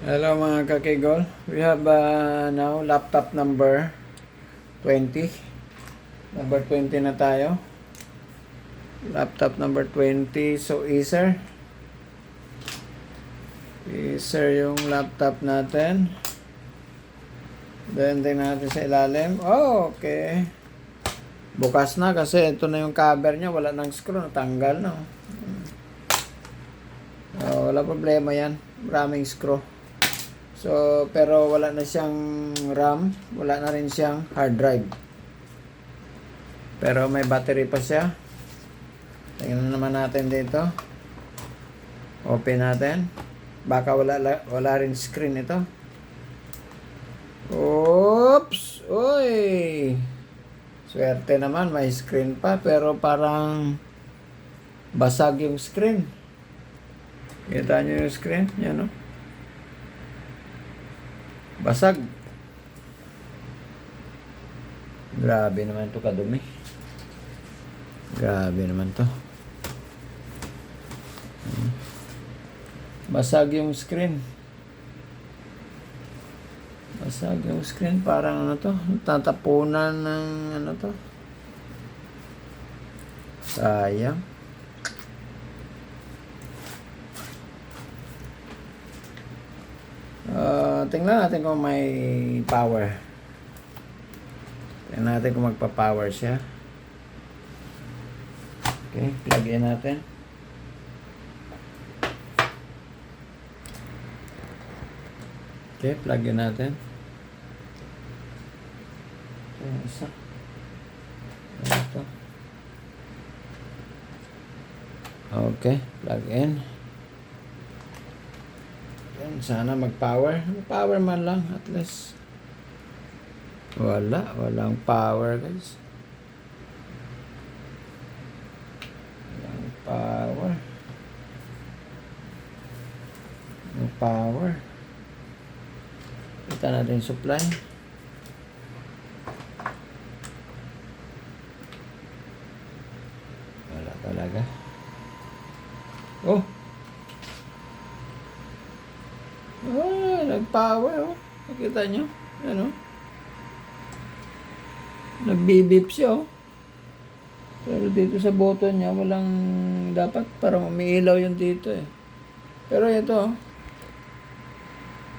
Hello mga kakigol. We have now laptop number 20. Number 20 na tayo. Laptop number 20. So Acer. Acer yung laptop natin. Then tingnan natin sa ilalim. Oh, okay. Bukas na kasi ito na yung cover niya. Wala nang screw. Natanggal na. Wala problema yan. Maraming screw. So, pero wala na siyang RAM, wala na rin siyang hard drive. Pero may battery pa siya. Tingnan naman natin dito. Open natin. Baka wala rin screen ito. Oops! Uy! Swerte naman, may screen pa, pero parang basag yung screen. Kita nyo yung screen? Yan, no? Basag. Grabe naman to kadumi. Grabe naman to. Basag yung screen. Basag yung screen. Parang ano to? Tatapunan ng ano to? Sayang. Tingnan natin kung may power. Tingnan natin kung magpa-power siya. Okay, plug in natin. Okay, plug in natin. Okay, isa. Ito. Okay, plug in. Sana mag-power. Power man lang at least. Walang power, guys. Walang power. Walang power. Kita natin yung supply. Wala talaga. Oh! Nag-power, oh. Nakita nyo? Ano? Nag-beep siya, oh. Pero dito sa button niya, walang dapat parang umiilaw yung dito, eh. Pero ito, oh.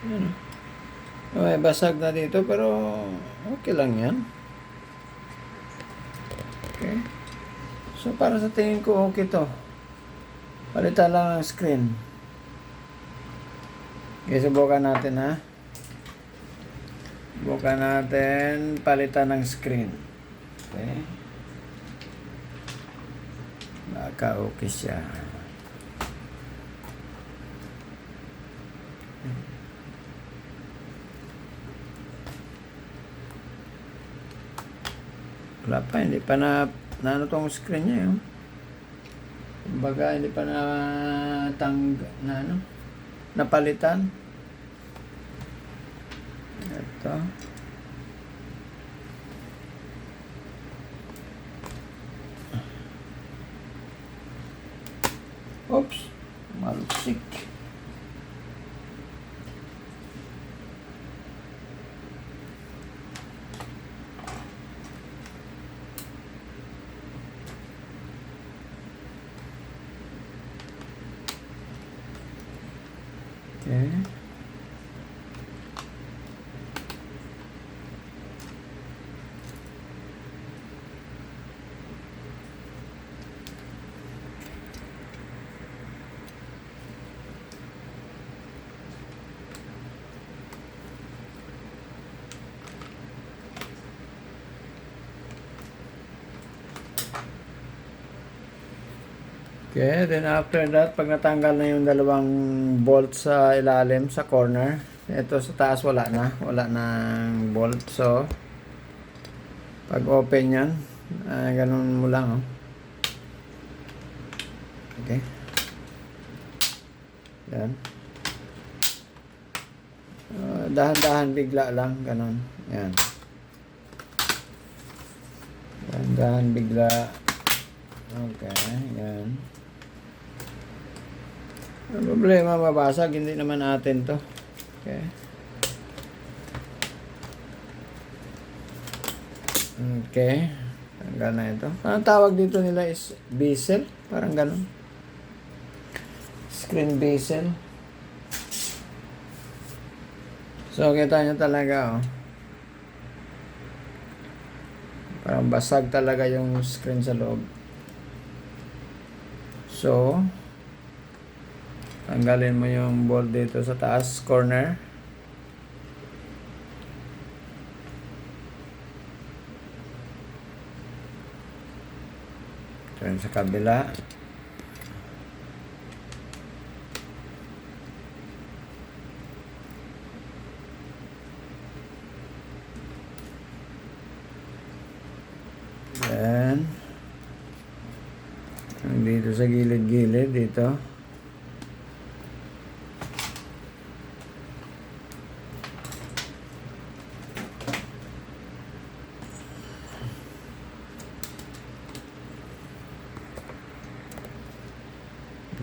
Ano? May basag na dito, pero okay lang yan. Okay. So, para sa tingin ko, okay to. Palitan lang ang screen. Okay, subukan natin, ha. Subukan natin palitan ng screen. Okay. Baka okay siya. Wala pa, hindi pa na ano tong screen niya, yun. Kumbaga, hindi pa napalitan. Ito. Oops. Malusik. Okay. Okay, then after that, pag natanggal na yung dalawang bolt sa ilalim, sa corner, ito sa taas wala nang bolt. So, pag open yan, ganun mo lang, oh. Okay. Yan. Dahan-dahan bigla lang, ganun. Yan. Dahan-dahan bigla. Okay, yan. Ang problema, mabasag. Hindi naman atin to. Okay. Okay. Tanggal na ito. Ang tawag dito nila is bezel. Parang ganun. Screen bezel. So, kita nyo talaga, oh. Parang basag talaga yung screen sa loob. So, tanggalin mo yung bolt dito sa taas corner. Turn sa kabila. Then, dito sa gilid-gilid dito.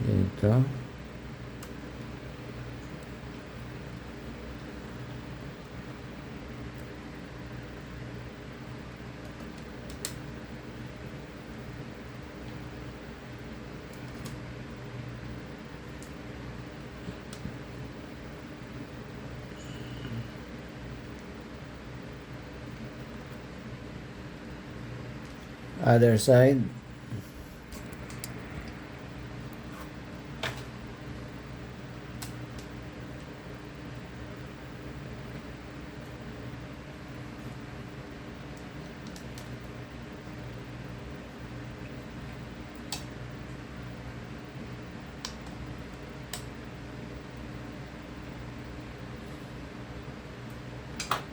Dito. Other side.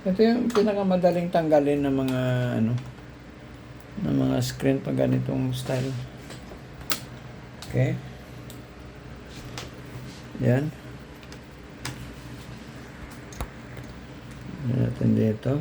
Ito yung pinakamadaling tanggalin ng mga ng mga screen pag ganitong style. Okay. Yan. Yan natin dito.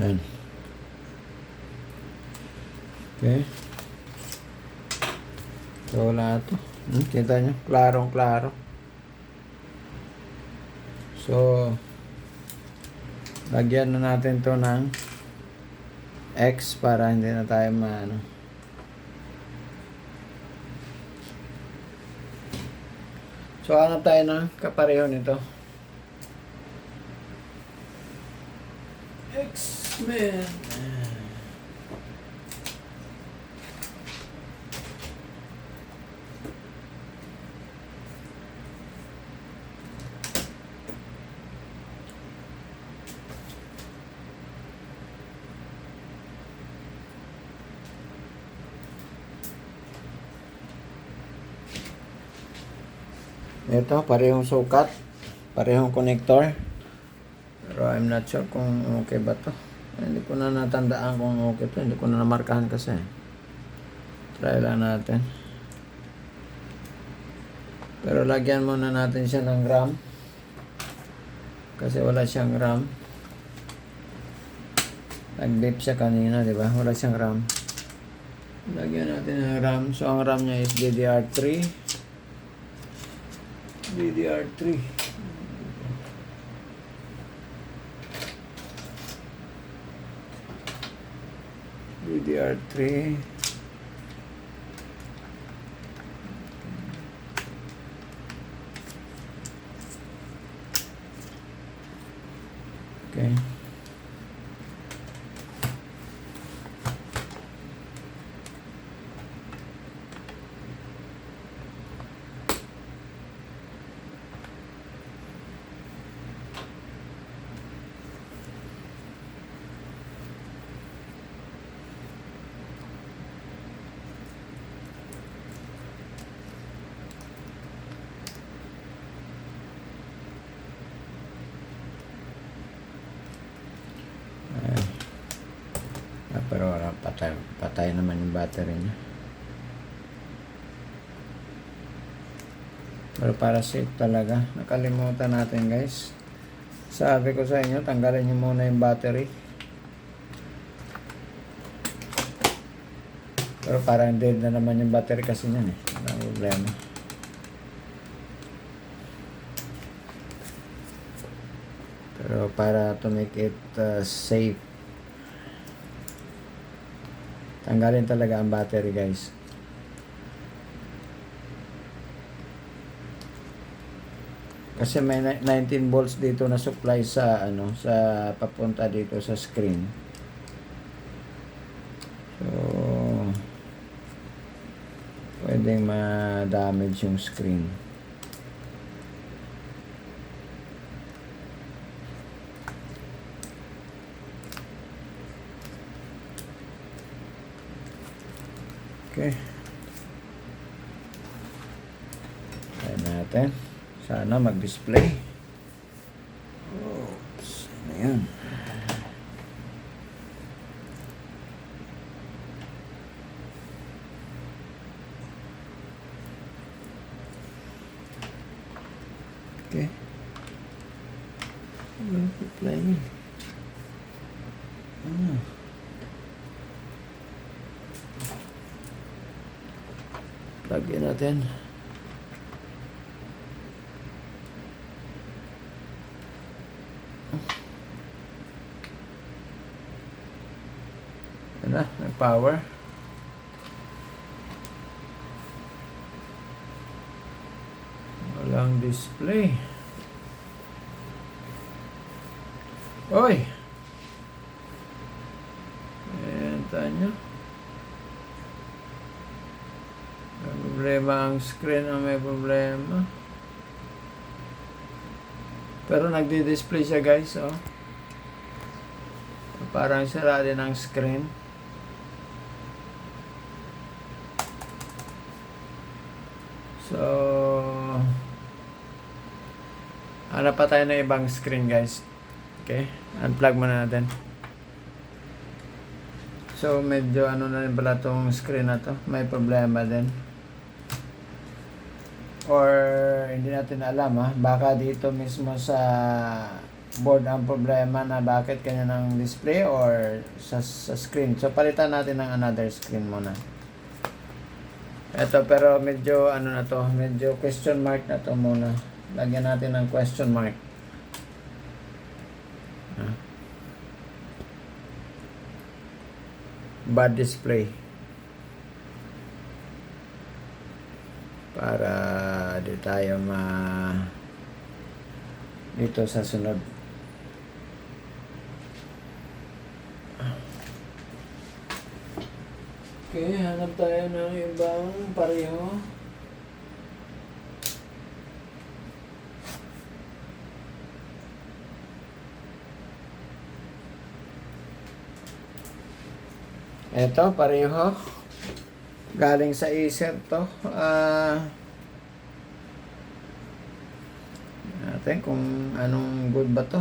Yan. Okay. So, wala ito. Kita nyo? Klarong-klaro. So, lagyan na natin to ng X para hindi na tayo maano. So, hanap tayo ng kapareho nito. X-Men. Ito, parehong sukat, parehong connector. Pero I'm not sure kung okay ba to. Hindi ko na natandaan kung okay to. Hindi ko na namarkahan kasi. Try lang natin. Pero lagyan muna natin siya ng RAM. Kasi wala siyang RAM. Nag-beep siya kanina, di ba? Wala siyang RAM. Lagyan natin ng RAM. So, ang RAM niya is DDR3. DDR3. DDR3. Okay. Pero patay naman yung battery niya. Pero para safe talaga. Nakalimutan natin guys. Sabi ko sa inyo, tanggalin nyo muna yung battery. Pero parang dead na naman yung battery kasi niyan eh. Walang problema. Pero para to make it safe, tanggalin talaga ang battery guys. Kasi may 19 volts dito na supply sa sa papunta dito sa screen. So pwedeng ma-damage yung screen. Okay. Try natin. Sana mag-display. Oops. Ano yan? Okay. Mag-display niya. Plug in natin. Yan na, nag-power. Walang display. Oy! Ayan, tayo. May problema ang screen, may problema. Pero nagdi-display siya guys, oh. Parang sira din ang screen. So, hanap pa tayo ng ibang screen guys. Okay, unplug muna natin. So, medyo na rin pala tong screen na to. May problema din. Or, hindi natin alam ha. Baka dito mismo sa board ang problema na bakit kanya ng display or sa screen. So, palitan natin ng another screen muna. Ito, pero medyo na to, medyo question mark na to muna. Lagyan natin ng question mark. Bad display. Para di tayo dito sa sunod. Okay, hanap tayo ng ibang pareho. Ito, pareho. Galing sa Acer to. Natin kung anong good ba to.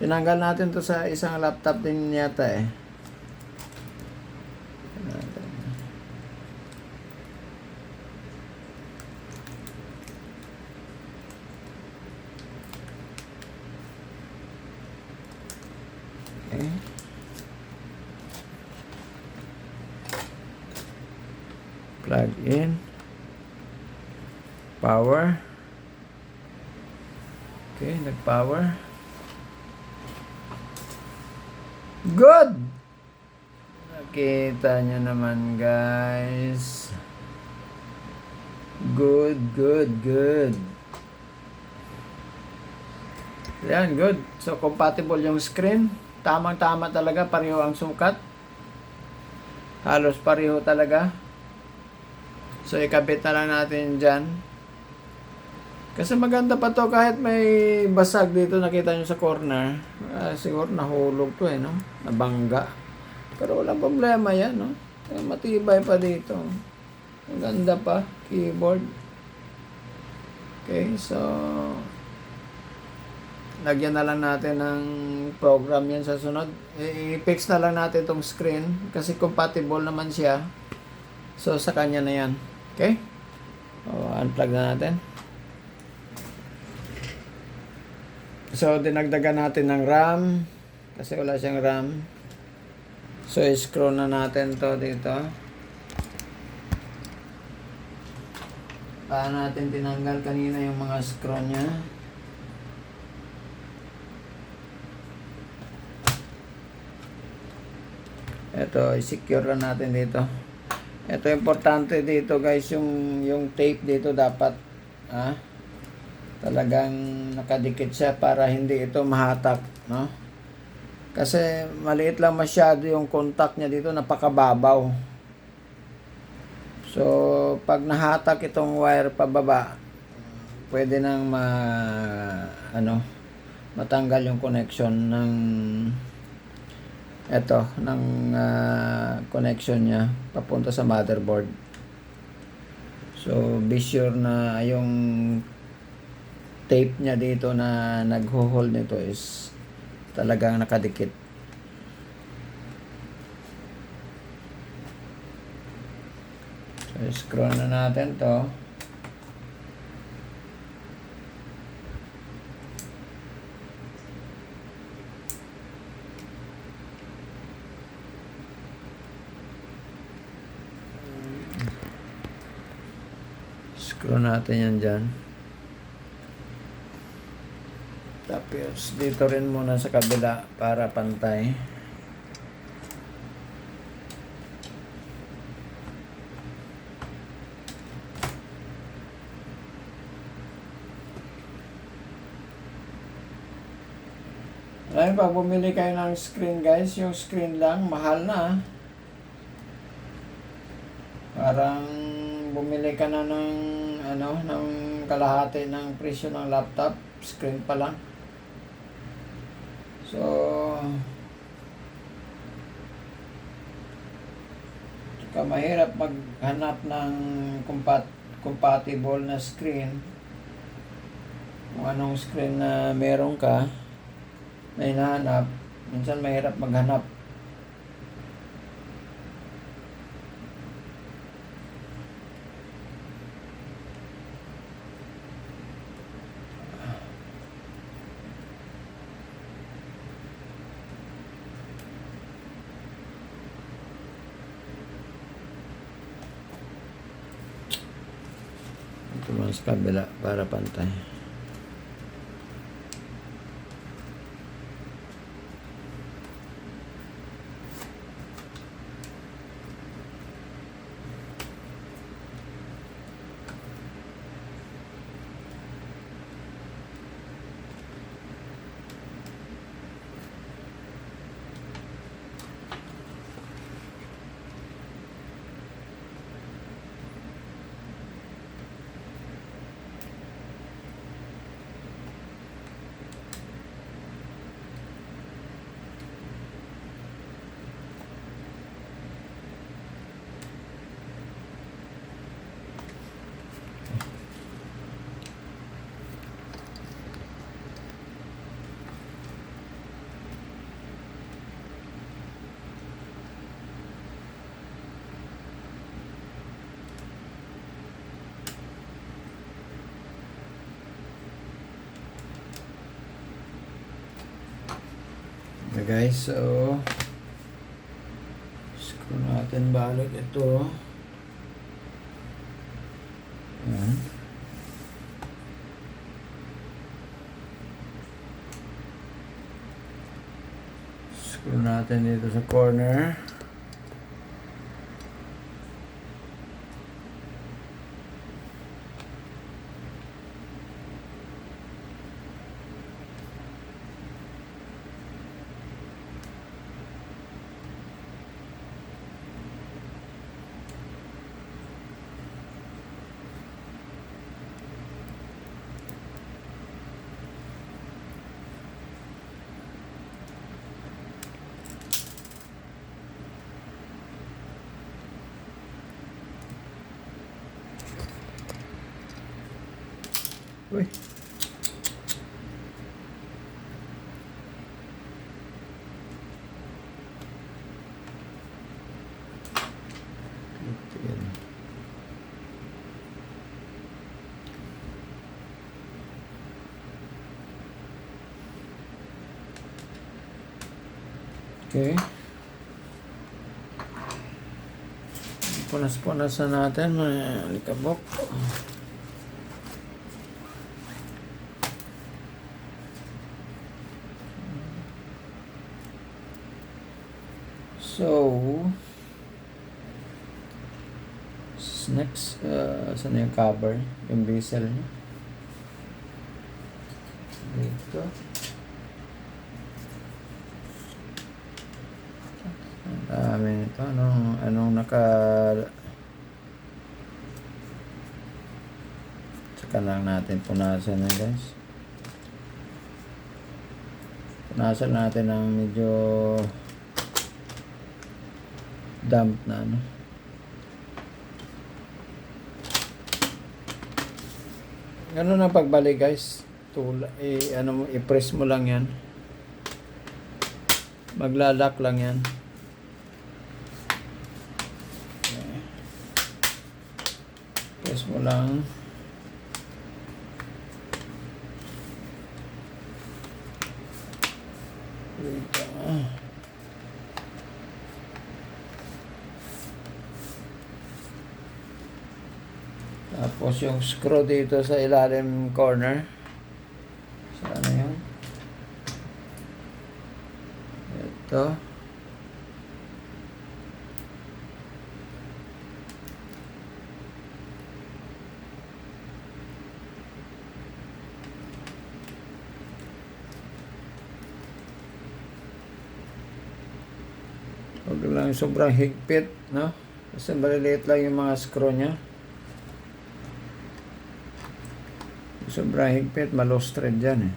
Tinanggal natin to sa isang laptop din yata eh. Okay. Plug in. Power. Okay, nag-power. Good! Nakita nyo naman guys. Good. Yan, good. So, compatible yung screen. Tamang-tama talaga. Pareho ang sukat. Halos pareho talaga. So, ikabit na lang natin dyan. Kasi maganda pa to kahit may basag dito. Nakita nyo sa corner. Siguro nahulog to no? Nabangga. Pero walang problema yan, no? Matibay pa dito. Maganda pa. Keyboard. Okay, so lagyan na lang natin ng program yan sa sunod. I-fix na lang natin itong screen kasi compatible naman siya. So, sa kanya na yan. Okay? Unplug na natin. So, dinagdagan natin ng RAM kasi wala siyang RAM. So, scroll na natin to dito. Paano natin tinanggal kanina yung mga screw niya. Ito, i-secure na natin dito. Ito, importante dito guys, yung tape dito dapat talagang nakadikit siya para hindi ito mahatak, no? Kasi maliit lang masyado yung contact niya dito, napakababaw. So, pag nahatak itong wire pababa, pwede nang matanggal yung connection ng connection niya papunta sa motherboard. So, be sure na yung tape niya dito na nagho-hold nito is talagang nakadikit. So, scroll na natin to. Scroll natin yan dyan. Tapos dito rin muna sa kabila para pantay. Ngayon, pag bumili kayo ng screen guys, yung screen lang, mahal na. Parang bumili ka na ng kalahati ng presyo ng laptop, screen pa lang. So, saka mahirap maghanap ng compatible na screen. Kung anong screen na meron ka, na hinahanap, minsan mahirap maghanap. Ito mas kabila para pantay. Okay guys, so screw natin balik ito. Ayan. Screw natin dito sa corner. Uy. Okay. Punas-punasan natin mga alikabok. So, next, saan yung cover? Yung bezel niya. Dito. Ang dami nito. Anong Saka lang natin punasan na, guys. Punasan natin ng medyo damp na ano. Ganun ang pagbalik, guys. I-press mo lang yan. Maglalak lang yan. Okay. Press mo lang. Dito. Tapos yung screw dito sa ilalim corner. Saan na yun? Ito. Huwag lang sobrang higpit, no? Kasi maliliit lang yung mga screw niya. Sobrang higpit, malustred dyan eh.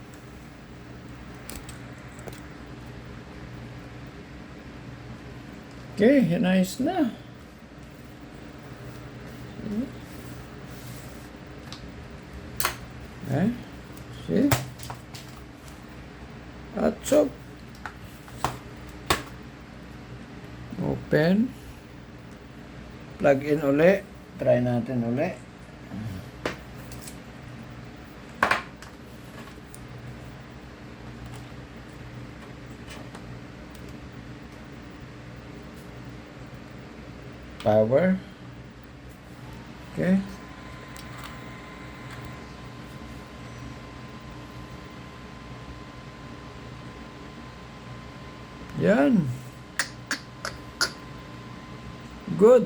Okay, nice na. Okay, see? Atsok. Open. Plug in uli. Try natin uli. Power. Okay. Yan. Good.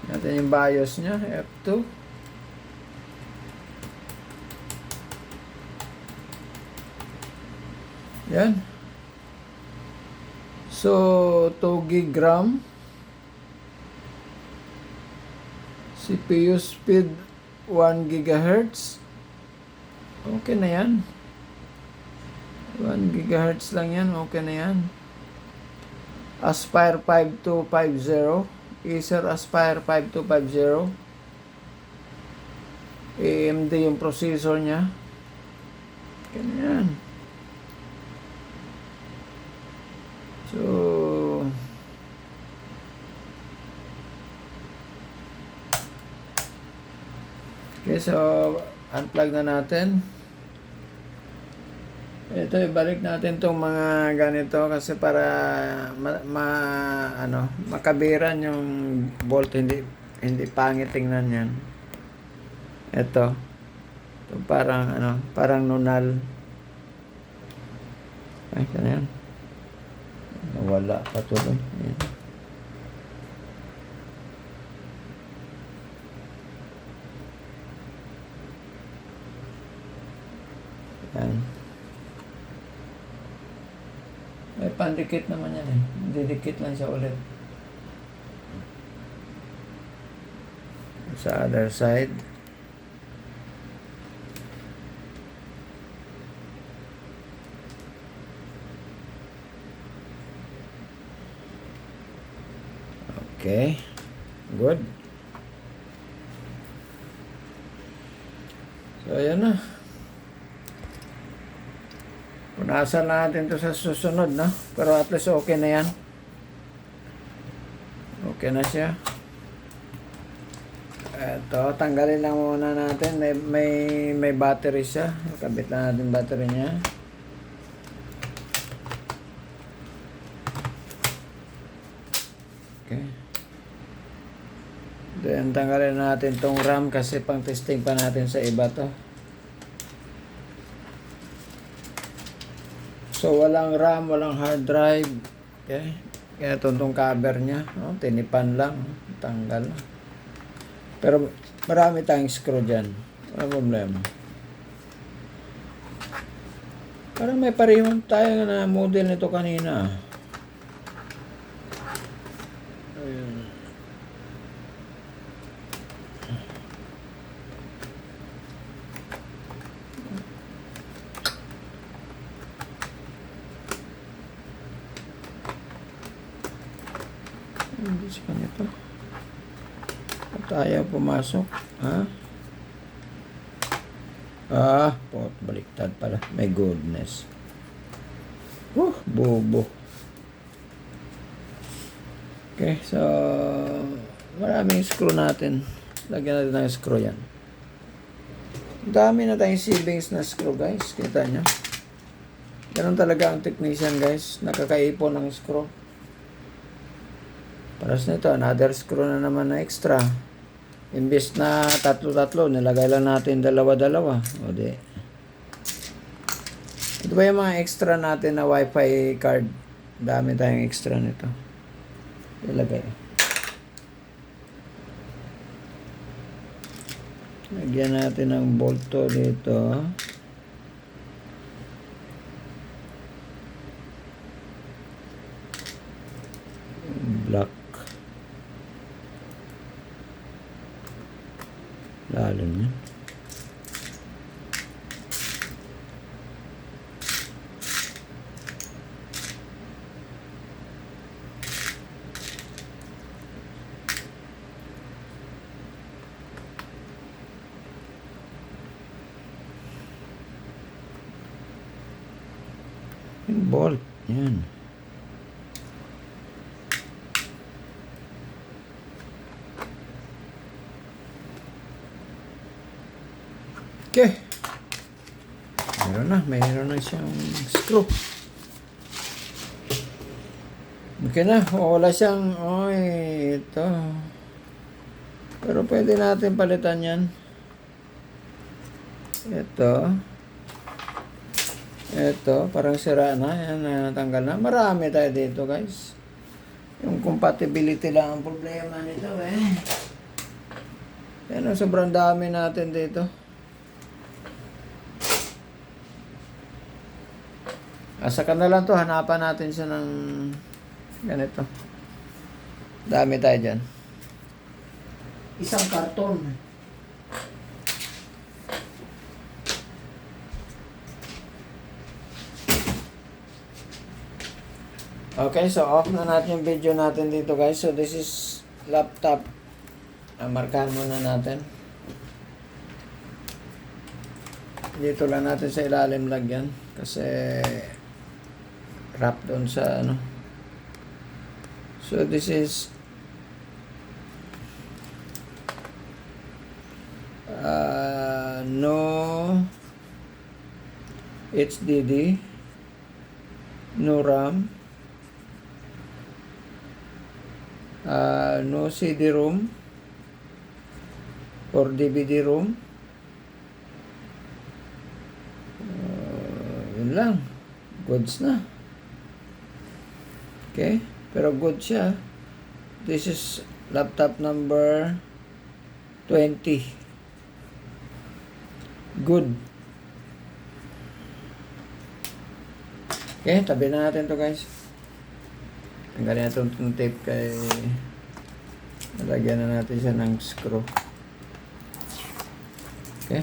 Natin yung BIOS niya, F2. Yan. So, 2 GB RAM. CPU speed 1 GHz. Okay na yan. 1 GHz lang yan. Okay na yan. Aspire 5250. Acer Aspire 5250. AMD yung processor niya. Okay na yan. So, okay, so unplug na natin. Ito, ibalik natin tong mga ganito kasi para makabiran yung bolt, hindi pangit tingnan yan. Ito parang nunal. Ay, kaya yan. Nawala pa tuloy. Ayan. Ayan. May pandikit naman yan eh. Didikit lang siya ulit. Sa other side. Okay. Good. So, ayan na. Punasan natin to sa susunod, no? Pero at least okay na yan. Okay na siya. Ito, tanggalin lang muna natin. May battery siya. Kabit na natin battery niya. Okay. Then, tanggalin natin tong RAM kasi pang testing pa natin sa iba to. So, walang RAM, walang hard drive. Okay. Kaya itong cover niya. Oh, tinipan lang. Tanggal. Pero, marami tayong screw dyan. Walang problema. Parang may parehong tayo na model nito kanina. Ayun. Hindi sa kanya to. At ayaw pumasok. Ha? Baliktad pala. My goodness. Bobo. Okay, so maraming screw natin. Lagyan natin ng screw yan. Dami na tayong savings na screw, guys. Kita nyo? Ganun talaga ang technician, guys. Nakakaipon ng screw. Paras nito, another screw na naman na extra. Imbes na tatlo-tatlo, nilagay lang natin dalawa-dalawa. O di. Ito ba yung mga extra natin na wifi card? Dami tayong extra nito. Ilagay. Lagyan natin ng bolto dito. Black. Lalim yan. Yung bolt. Yan. Okay. Mayroon na siyang screw. Okay na, wala siyang, ito. Pero pwede natin palitan yan. Ito, parang sira na. Yan, natanggal na. Marami tayo dito, guys. Yung compatibility lang ang problema nito, Yan, sobrang dami natin dito. Saka na lang to, hanapan natin siya ng ganito. Dami tayo dyan. Isang karton. Okay, so off na natin yung video natin dito, guys. So this is laptop. Markahan muna natin. Dito lang natin sa ilalim lagyan. Kasi wrap doon sa ano. So this is no HDD, no RAM, no CD-ROM or DVD-ROM. Yun lang. Goods na. Okay? Pero good siya. This is laptop number 20. Good. Okay, tabi na natin to, guys. Tanggalin natin itong tape kay nalagyan na natin siya ng screw. Okay.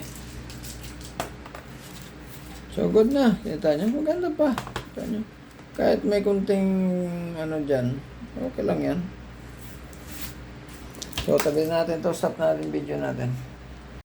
So, good na. Kita nyo, maganda pa. Kita nyo. Kahit may kunting ano dyan, okay lang yan. So, tabi natin to. Stop natin video natin.